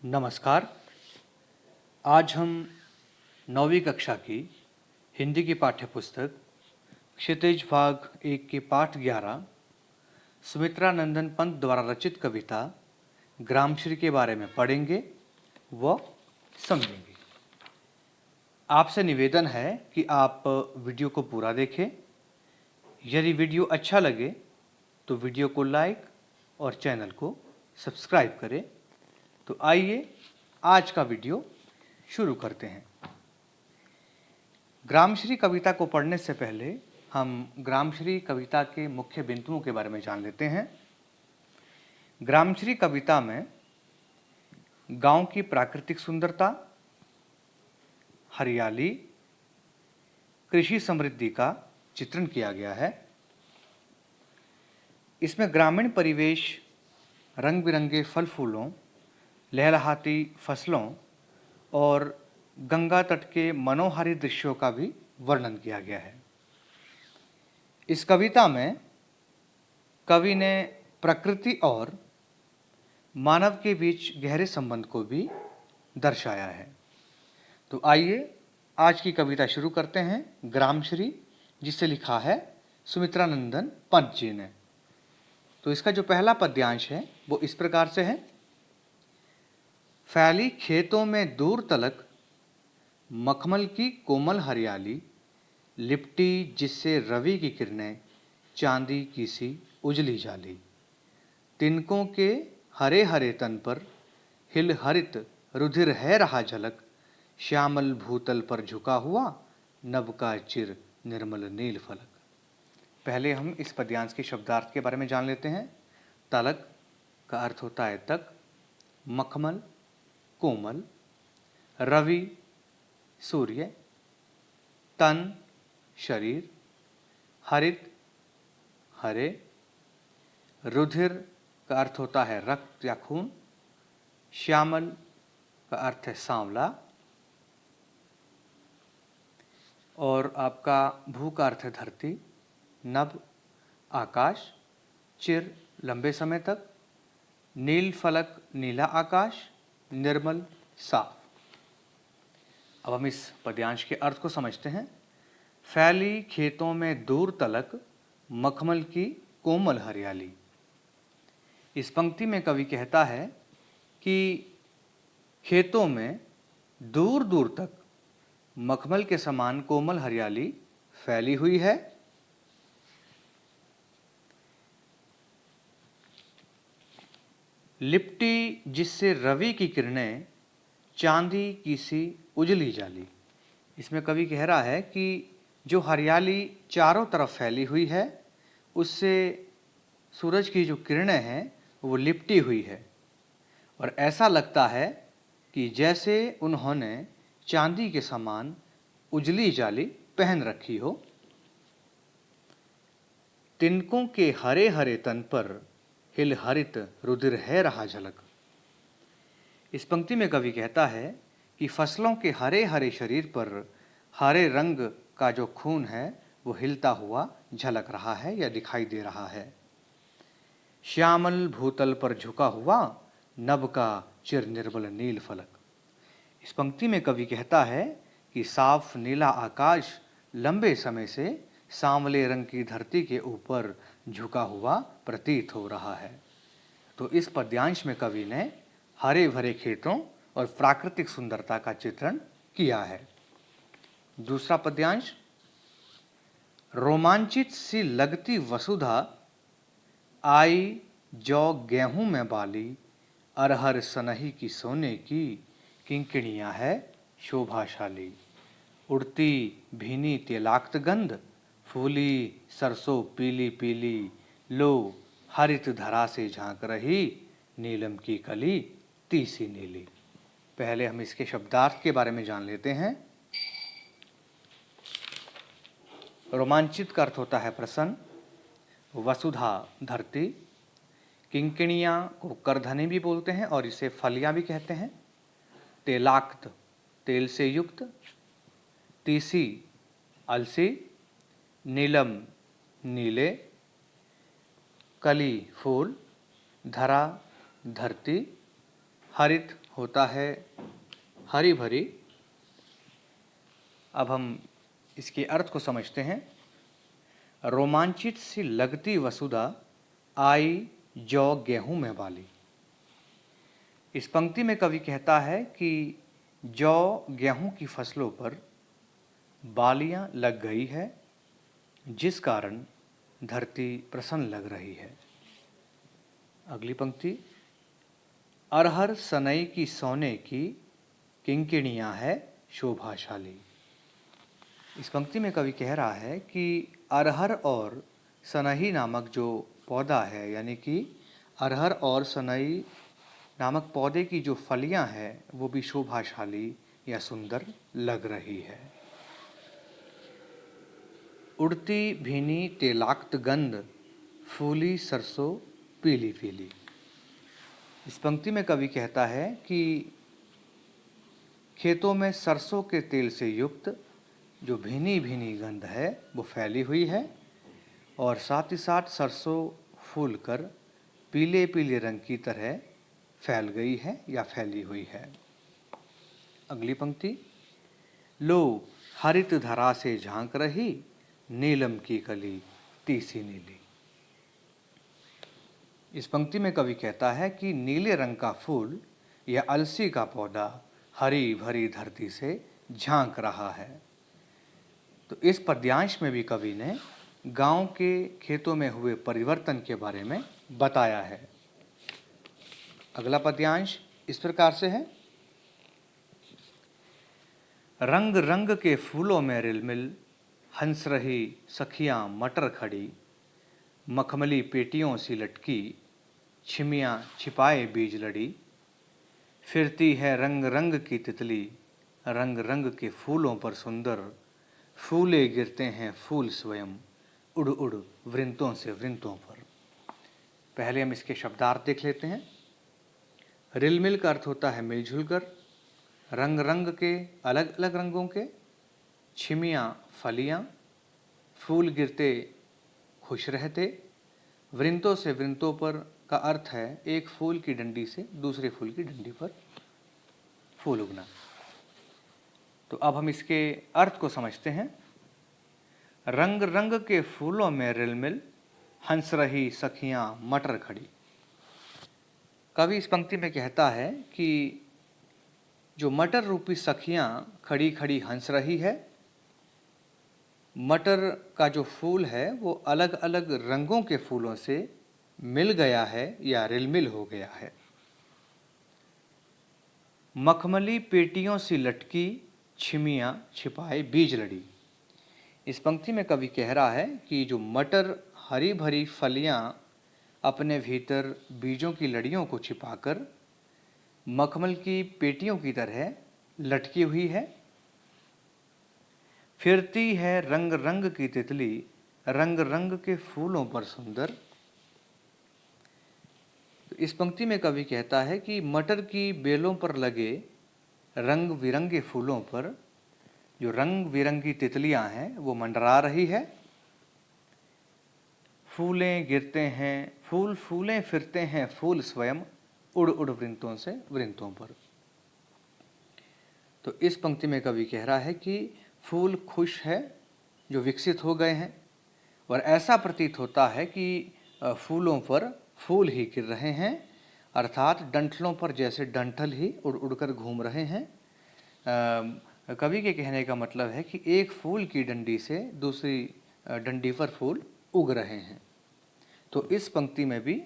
नमस्कार। आज हम 9वीं कक्षा की हिंदी की पाठ्यपुस्तक क्षितिज भाग 1 के पाठ 11 सुमित्रा नंदन पंत द्वारा रचित कविता ग्रामश्री के बारे में पढ़ेंगे व समझेंगे। आपसे निवेदन है कि आप वीडियो को पूरा देखें। यदि वीडियो अच्छा लगे तो वीडियो को लाइक और चैनल को सब्सक्राइब करें। तो आइए आज का वीडियो शुरू करते हैं। ग्रामश्री कविता को पढ़ने से पहले हम ग्रामश्री कविता के मुख्य बिंदुओं के बारे में जान लेते हैं। ग्रामश्री कविता में गांव की प्राकृतिक सुंदरता, हरियाली, कृषि समृद्धि का चित्रण किया गया है। इसमें ग्रामीण परिवेश, रंग बिरंगे फल फूलों, लहलहाती फसलों और गंगा तट के मनोहारी दृश्यों का भी वर्णन किया गया है। इस कविता में कवि ने प्रकृति और मानव के बीच गहरे संबंध को भी दर्शाया है। तो आइए आज की कविता शुरू करते हैं। ग्रामश्री, जिसे लिखा है सुमित्रा नंदन पंत जी ने। तो इसका जो पहला पद्यांश है वो इस प्रकार से है। फैली खेतों में दूर तलक मखमल की कोमल हरियाली, लिपटी जिससे रवि की किरणें चांदी की सी उजली जाली। तिनकों के हरे हरे तन पर हिल हरित रुधिर है रहा झलक, श्यामल भूतल पर झुका हुआ नभ का चिर निर्मल नील फलक। पहले हम इस पद्यांश के शब्दार्थ के बारे में जान लेते हैं। तलक का अर्थ होता है तक, मखमल कोमल, रवि सूर्य, तन शरीर, हरित हरे, रुधिर का अर्थ होता है रक्त या खून, श्यामल का अर्थ है सांवला, और आपका भू का अर्थ है धरती, नभ आकाश, चिर लंबे समय तक, नील फलक नीला आकाश, निर्मल साफ। अब हम इस पद्यांश के अर्थ को समझते हैं। फैली खेतों में दूर तलक मखमल की कोमल हरियाली। इस पंक्ति में कवि कहता है कि खेतों में दूर दूर तक मखमल के समान कोमल हरियाली फैली हुई है। लिपटी जिससे रवि की किरणें चांदी की सी उजली जाली। इसमें कवि कह रहा है कि जो हरियाली चारों तरफ फैली हुई है उससे सूरज की जो किरणें हैं वो लिपटी हुई है और ऐसा लगता है कि जैसे उन्होंने चांदी के समान उजली जाली पहन रखी हो। तिनकों के हरे हरे तन पर हिल हरित रुधिर है रहा झलक। इस पंक्ति में कवि कहता है कि फसलों के हरे हरे शरीर पर हरे रंग का जो खून है वो हिलता हुआ झलक रहा है या दिखाई दे रहा है। श्यामल भूतल पर झुका हुआ नभ का चिर निर्मल नील फलक। इस पंक्ति में कवि कहता है कि साफ नीला आकाश लंबे समय से सांवले रंग की धरती के ऊपर झुका हुआ प्रतीत हो रहा है। तो इस पद्यांश में कवि ने हरे भरे खेतों और प्राकृतिक सुंदरता का चित्रण किया है। दूसरा पद्यांश। रोमांचित सी लगती वसुधा, आई जौ गेहूं में बाली, अरहर सनही की सोने की, किंकिणियां है शोभाशाली। उड़ती भीनी तेलाक्त गंध, फूली सरसों पीली पीली, लो हरित धरा से झांक रही, नीलम की कली तीसी नीली। पहले हम इसके शब्दार्थ के बारे में जान लेते हैं। रोमांचित का अर्थ होता है प्रसन्न, वसुधा धरती, किंकिणियां को करधनी भी बोलते हैं और इसे फलियां भी कहते हैं, तेलाक्त तेल से युक्त, तीसी अलसी, नीलम नीले, कली फूल, धरा धरती, हरित होता है हरी भरी। अब हम इसके अर्थ को समझते हैं। रोमांचित सी लगती वसुधा आई जौ गेहूं में वाली। इस पंक्ति में कवि कहता है कि जौ गेहूं की फसलों पर बालियां लग गई है, जिस कारण धरती प्रसन्न लग रही है। अगली पंक्ति, अरहर सनई की सोने की किंकिणियां है शोभाशाली। इस पंक्ति में कवि कह रहा है कि अरहर और सनई नामक जो पौधा है, यानी कि अरहर और सनई नामक पौधे की जो फलियां हैं वो भी शोभाशाली या सुंदर लग रही है। उड़ती भीनी तेलाक्त गंध, फूली सरसों पीली पीली। इस पंक्ति में कवि कहता है कि खेतों में सरसों के तेल से युक्त जो भीनी भीनी गंध है वो फैली हुई है, और साथ ही साथ सरसों फूलकर पीले पीले रंग की तरह फैल गई है या फैली हुई है। अगली पंक्ति, लो हरित धरा से झांक रही, नीलम की कली तीसी नीली। इस पंक्ति में कवि कहता है कि नीले रंग का फूल या अलसी का पौधा हरी भरी धरती से झांक रहा है। तो इस पद्यांश में भी कवि ने गांव के खेतों में हुए परिवर्तन के बारे में बताया है। अगला पद्यांश इस प्रकार से है। रंग रंग के फूलों में रिलमिल, हंस रही सखियां मटर खड़ी, मखमली पेटियों सी लटकी, छिमियां छिपाए बीज लड़ी, फिरती है रंग रंग की तितली, रंग रंग के फूलों पर सुंदर, फूले गिरते हैं फूल स्वयं, उड़ उड़ वृंतों से वृंतों पर। पहले हम इसके शब्दार्थ देख लेते हैं। रिलमिल का अर्थ होता है मिलजुल कर, रंग रंग के अलग अलग रंगों के, छिमियां फलियां, फूल गिरते खुश रहते, वृंतों से वृंतों पर का अर्थ है एक फूल की डंडी से दूसरे फूल की डंडी पर फूल उगना। तो अब हम इसके अर्थ को समझते हैं। रंग रंग के फूलों में रिलमिल, हंस रही सखियां मटर खड़ी। कवि इस पंक्ति में कहता है कि जो मटर रूपी सखियां खड़ी खड़ी हंस रही है, मटर का जो फूल है वो अलग अलग रंगों के फूलों से मिल गया है या रिलमिल हो गया है। मखमली पेटियों सी लटकी, छिमियां छिपाए बीज लड़ी। इस पंक्ति में कवि कह रहा है कि जो मटर हरी भरी फलियां अपने भीतर बीजों की लड़ियों को छिपाकर मखमल की पेटियों की तरह लटकी हुई है। फिरती है रंग रंग की तितली, रंग रंग के फूलों पर सुंदर। इस पंक्ति में कवि कहता है कि मटर की बेलों पर लगे रंग बिरंगे फूलों पर जो रंग बिरंगी तितलियां हैं वो मंडरा रही है। फूलें गिरते हैं, फूलें फिरते हैं फूल स्वयं, उड़ उड़ वृंतों से वृंतों पर। तो इस पंक्ति में कवि कह रहा है कि फूल खुश है, जो विकसित हो गए हैं, और ऐसा प्रतीत होता है कि फूलों पर फूल ही गिर रहे हैं, अर्थात डंठलों पर जैसे डंठल ही उड़ उड़कर घूम रहे हैं। कवि के कहने का मतलब है कि एक फूल की डंडी से दूसरी डंडी पर फूल उग रहे हैं। तो इस पंक्ति में भी,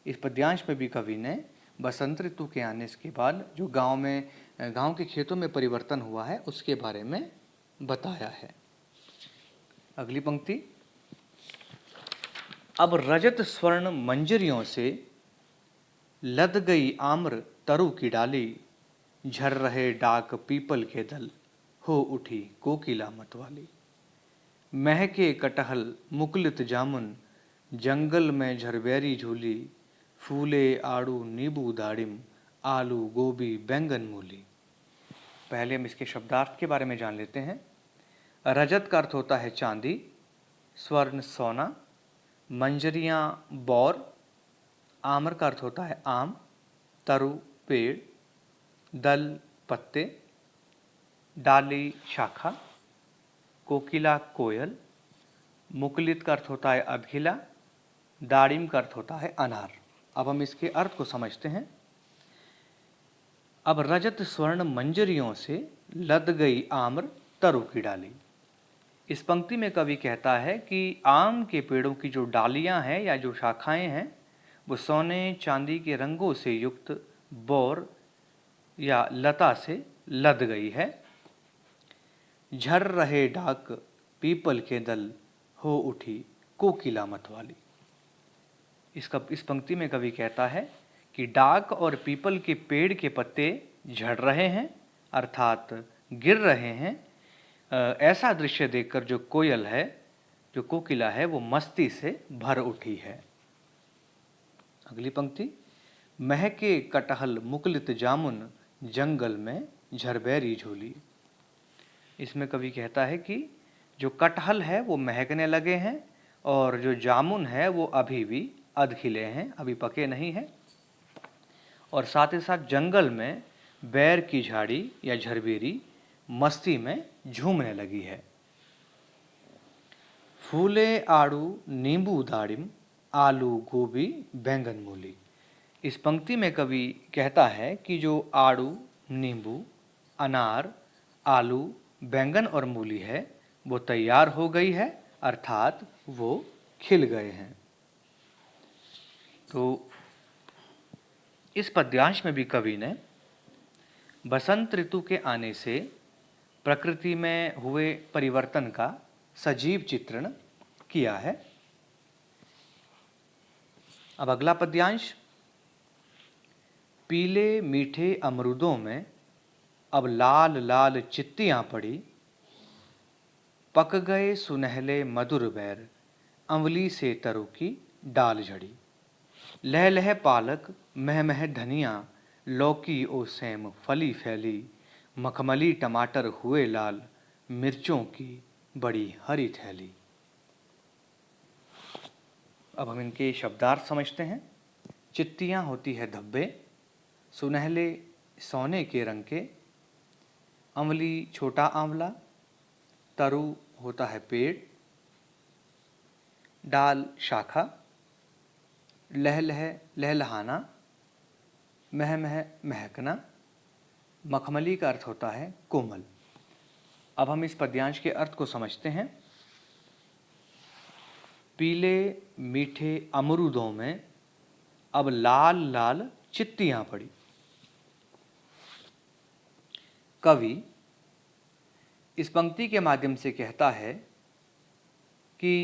इस पद्यांश में भी कवि ने बसंत ऋतु के आने के बाद जो गांव के खेतों में परिवर्तन हुआ है उसके बारे में बताया है। अगली पंक्ति, अब रजत स्वर्ण मंजरियों से लद गई आम्र तरु की डाली, झर रहे डाक पीपल के दल, हो उठी कोकिला मतवाली। महके कटहल मुकुलित जामुन, जंगल में झरबेरी झूली, फूले आड़ू नींबू दाड़िम, आलू गोभी बैंगन मूली। पहले हम इसके शब्दार्थ के बारे में जान लेते हैं। रजत का अर्थ होता है चांदी, स्वर्ण सोना, मंजरियां बौर, आम्र का अर्थ होता है आम, तरु पेड़, दल पत्ते, डाली शाखा, कोकिला कोयल, मुकुलित का अर्थ होता है अभिला, दाड़िम का अर्थ होता है अनार। अब हम इसके अर्थ को समझते हैं। अब रजत स्वर्ण मंजरियों से लद गई आम्र तरु की डाली। इस पंक्ति में कवि कहता है कि आम के पेड़ों की जो डालियां हैं या जो शाखाएं हैं वो सोने चांदी के रंगों से युक्त बोर या लता से लद गई है। झर रहे डाक पीपल के दल, हो उठी कोकिला मतवाली। इस पंक्ति में कवि कहता है कि डाक और पीपल के पेड़ के पत्ते झड़ रहे हैं अर्थात गिर रहे हैं। ऐसा दृश्य देखकर जो कोयल है, जो कोकिला है, वो मस्ती से भर उठी है। अगली पंक्ति, महके कटहल मुकुलित जामुन, जंगल में झरबैरी झूली। इसमें कवि कहता है कि जो कटहल है वो महकने लगे हैं और जो जामुन है वो अभी भी अधखिले हैं, अभी पके नहीं हैं। और साथ ही साथ जंगल में बैर की झाड़ी या झरबेरी मस्ती में झूमने लगी है। फूले आड़ू नींबू दाड़िम, आलू गोभी बैंगन मूली। इस पंक्ति में कवि कहता है कि जो आड़ू, नींबू, अनार, आलू, बैंगन और मूली है वो तैयार हो गई है अर्थात वो खिल गए हैं। तो इस पद्यांश में भी कवि ने बसंत ऋतु के आने से प्रकृति में हुए परिवर्तन का सजीव चित्रण किया है। अब अगला पद्यांश, पीले मीठे अमरूदों में अब लाल लाल चित्तियां पड़ी, पक गए सुनहले मधुर बैर, अंवली से तरु की डाल झड़ी। लह लह पालक मह मह धनिया, लौकी ओ सेम फली फैली, मखमली टमाटर हुए लाल, मिर्चों की बड़ी हरी थैली। अब हम इनके शब्दार्थ समझते हैं। चित्तियां होती है धब्बे, सुनहले सोने के रंग के, अंवली छोटा आंवला, तरु होता है पेड़, डाल शाखा, लह लह लहलहाना, मह मह महकना, मखमली का अर्थ होता है कोमल। अब हम इस पद्यांश के अर्थ को समझते हैं। पीले मीठे अमरूदों में अब लाल लाल चित्तियां पड़ी। कवि इस पंक्ति के माध्यम से कहता है कि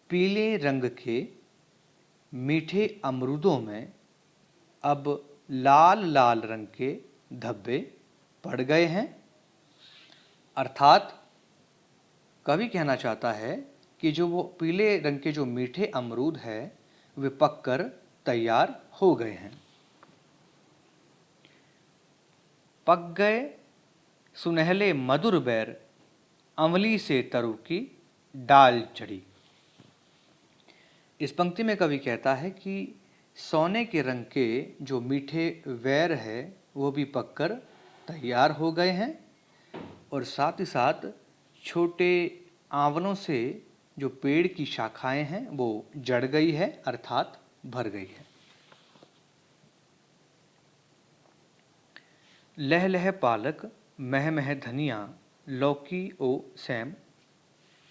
पीले रंग के मीठे अमरूदों में अब लाल लाल रंग के धब्बे पड़ गए हैं अर्थात कवि कहना चाहता है कि जो वो पीले रंग के जो मीठे अमरूद है वे पककर तैयार हो गए हैं। पक गए सुनहले मधुर बैर, अंवली से तरु की डाल चढ़ी। इस पंक्ति में कवि कहता है कि सोने के रंग के जो मीठे बैर है वो भी पककर तैयार हो गए हैं और साथ ही साथ छोटे आंवलों से जो पेड़ की शाखाएं हैं वो जड़ गई है अर्थात भर गई है। लह लह पालक मह मह धनिया, लौकी ओ सैम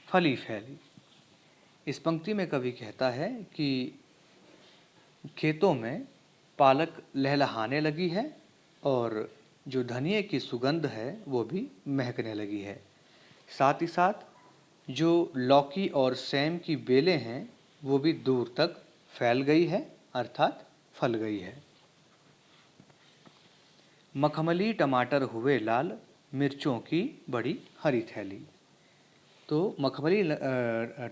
फली फैली। इस पंक्ति में कवि कहता है कि खेतों में पालक लहलहाने लगी है और जो धनिये की सुगंध है वो भी महकने लगी है। साथ ही साथ जो लौकी और सेम की बेलें हैं वो भी दूर तक फैल गई है अर्थात फल गई है। मखमली टमाटर हुए लाल, मिर्चों की बड़ी हरी थैली। तो मखमली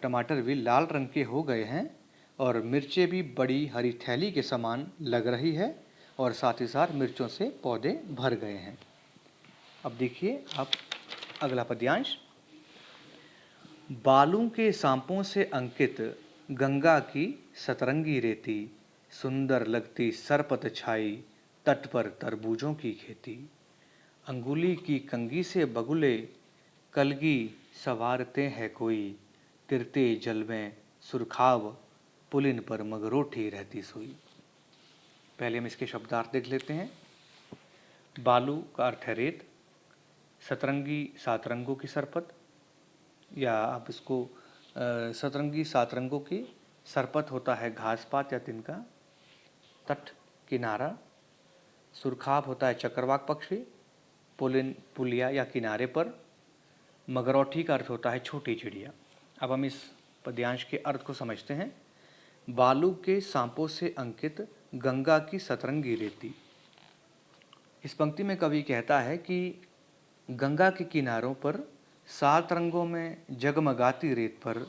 टमाटर भी लाल रंग के हो गए हैं और मिर्चें भी बड़ी हरी थैली के समान लग रही है और साथ ही साथ मिर्चों से पौधे भर गए हैं। अब देखिए आप अगला पद्यांश, बालों के सांपों से अंकित गंगा की सतरंगी रेती, सुंदर लगती सरपत छाई, तट पर तरबूजों की खेती। अंगुली की कंगी से बगुले कलगी सवारते हैं कोई, तिरते जल में सुरखाव पुलिन पर मगरोठी रहती सोई। पहले हम इसके शब्दार्थ देख लेते हैं। बालू का अर्थ है रेत, सतरंगी सात रंगों की सरपत, या आप इसको सतरंगी सात रंगों की सरपत होता है घास पात या तिनका। तट किनारा, सुरखाब होता है चक्रवाक पक्षी, पुलिन पुलिया या किनारे पर, मगरौठी का अर्थ होता है छोटी चिड़िया। अब हम इस पद्यांश के अर्थ को समझते हैं। बालू के सांपों से अंकित गंगा की सतरंगी रेती। इस पंक्ति में कवि कहता है कि गंगा के किनारों पर सात रंगों में जगमगाती रेत पर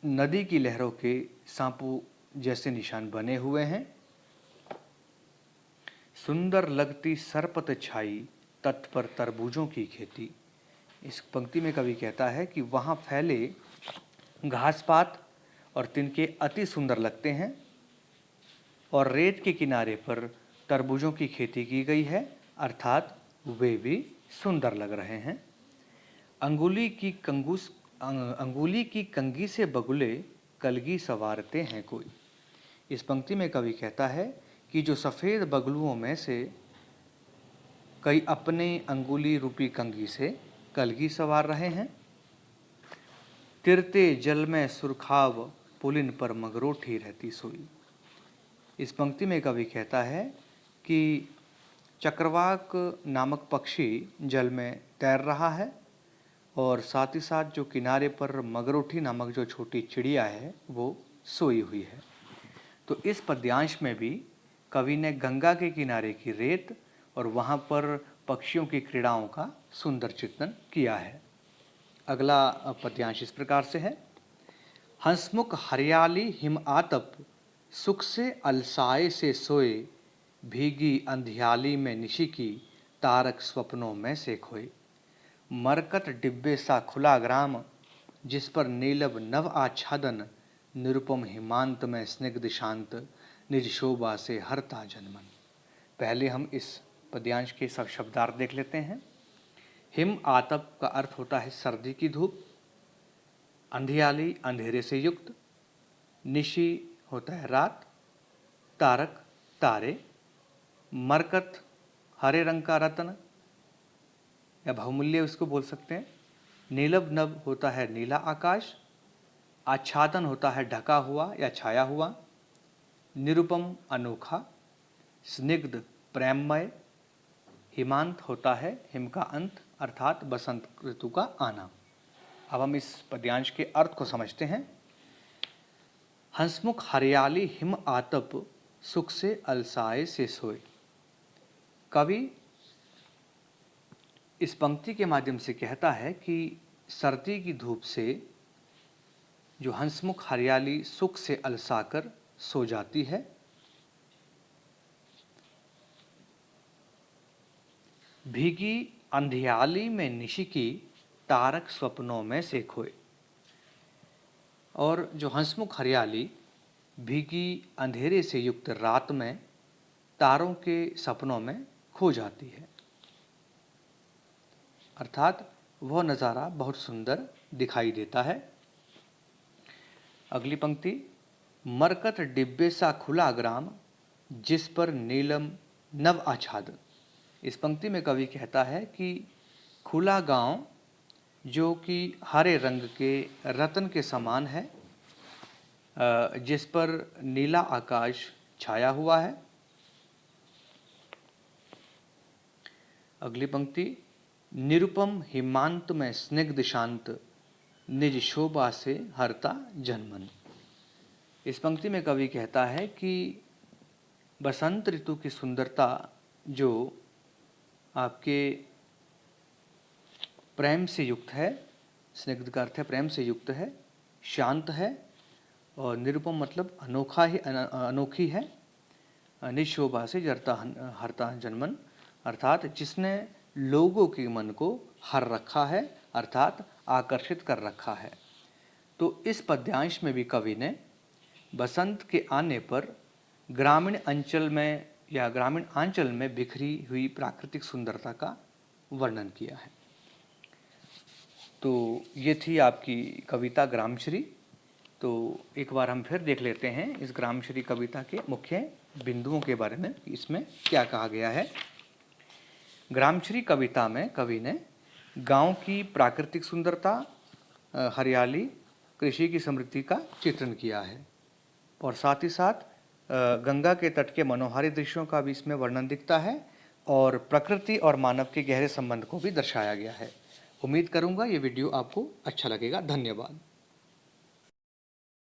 नदी की लहरों के सांपों जैसे निशान बने हुए हैं। सुंदर लगती सरपत छाई, तट पर तरबूजों की खेती। इस पंक्ति में कवि कहता है कि वहाँ फैले घास पात और तिनके अति सुंदर लगते हैं और रेत के किनारे पर तरबूजों की खेती की गई है, अर्थात वे भी सुंदर लग रहे हैं। अंगुली की कंगी से बगुले कलगी सवारते हैं कोई। इस पंक्ति में कवि कहता है कि जो सफ़ेद बगलुओं में से कई अपने अंगुली रूपी कंगी से कलगी सवार रहे हैं। तिरते जल में सुरखाव पुलिन पर मगरोठी रहती सोई। इस पंक्ति में कवि कहता है कि चक्रवाक नामक पक्षी जल में तैर रहा है और साथ ही साथ जो किनारे पर मगरोठी नामक जो छोटी चिड़िया है वो सोई हुई है। तो इस पद्यांश में भी कवि ने गंगा के किनारे की रेत और वहाँ पर पक्षियों की क्रीड़ाओं का सुंदर चित्रण किया है। अगला पद्यांश इस प्रकार से है। हंसमुख हरियाली हिम आतप, सुख से अलसाए से सोए, भीगी अंधियाली में निशिकी, तारक स्वप्नों में से खोए। मरकत डिब्बे सा खुला ग्राम, जिस पर नीलव नव आच्छादन, निरुपम हिमांत में स्निग्ध शांत, निज शोभा से हरता जनमन। पहले हम इस पद्यांश के सब शब्दार्थ देख लेते हैं। हिम आतप का अर्थ होता है सर्दी की धूप, अंधियाली अंधेरे से युक्त, निशी होता है रात, तारक तारे, मरकत हरे रंग का रत्न या बहुमूल्य उसको बोल सकते हैं, नीलव नभ होता है नीला आकाश, आच्छादन होता है ढका हुआ या छाया हुआ, निरुपम अनोखा, स्निग्ध प्रेममय, हिमांत होता है हिम का अंत अर्थात बसंत ऋतु का आना। अब हम इस पद्यांश के अर्थ को समझते हैं। हंसमुख हरियाली हिम आतप, सुख से अलसाए से सोए। कवि इस पंक्ति के माध्यम से कहता है कि सर्दी की धूप से जो हंसमुख हरियाली सुख से अलसाकर सो जाती है, भीगी अंधियाली में निशिकी, तारक स्वप्नों में से खोए। और जो हंसमुख हरियाली भीगी अंधेरे से युक्त रात में तारों के सपनों में खो जाती है, अर्थात वह नज़ारा बहुत सुंदर दिखाई देता है। अगली पंक्ति, मरकत डिब्बे सा खुला ग्राम, जिस पर नीलम नव आच्छाद। इस पंक्ति में कवि कहता है कि खुला गांव जो कि हरे रंग के रत्न के समान है, जिस पर नीला आकाश छाया हुआ है। अगली पंक्ति, निरुपम हिमांत में स्निग्ध शांत, निज शोभा से हरता जनमन। इस पंक्ति में कवि कहता है कि बसंत ऋतु की सुंदरता जो आपके प्रेम से युक्त है, स्निग्ध का अर्थ है प्रेम से युक्त है, शांत है और निरुपम मतलब अनोखा ही अनोखी है, निज शोभा से हरता जनमन अर्थात जिसने लोगों के मन को हर रखा है अर्थात आकर्षित कर रखा है। तो इस पद्यांश में भी कवि ने बसंत के आने पर ग्रामीण अंचल में या ग्रामीण आंचल में बिखरी हुई प्राकृतिक सुंदरता का वर्णन किया है। तो ये थी आपकी कविता ग्रामश्री। तो एक बार हम फिर देख लेते हैं इस ग्रामश्री कविता के मुख्य बिंदुओं के बारे में, इसमें क्या कहा गया है। ग्रामश्री कविता में कवि ने गांव की प्राकृतिक सुंदरता, हरियाली, कृषि की समृद्धि का चित्रण किया है और साथ ही साथ गंगा के तट के मनोहारी दृश्यों का भी इसमें वर्णन दिखता है और प्रकृति और मानव के गहरे संबंध को भी दर्शाया गया है। उम्मीद करूंगा ये वीडियो आपको अच्छा लगेगा। धन्यवाद।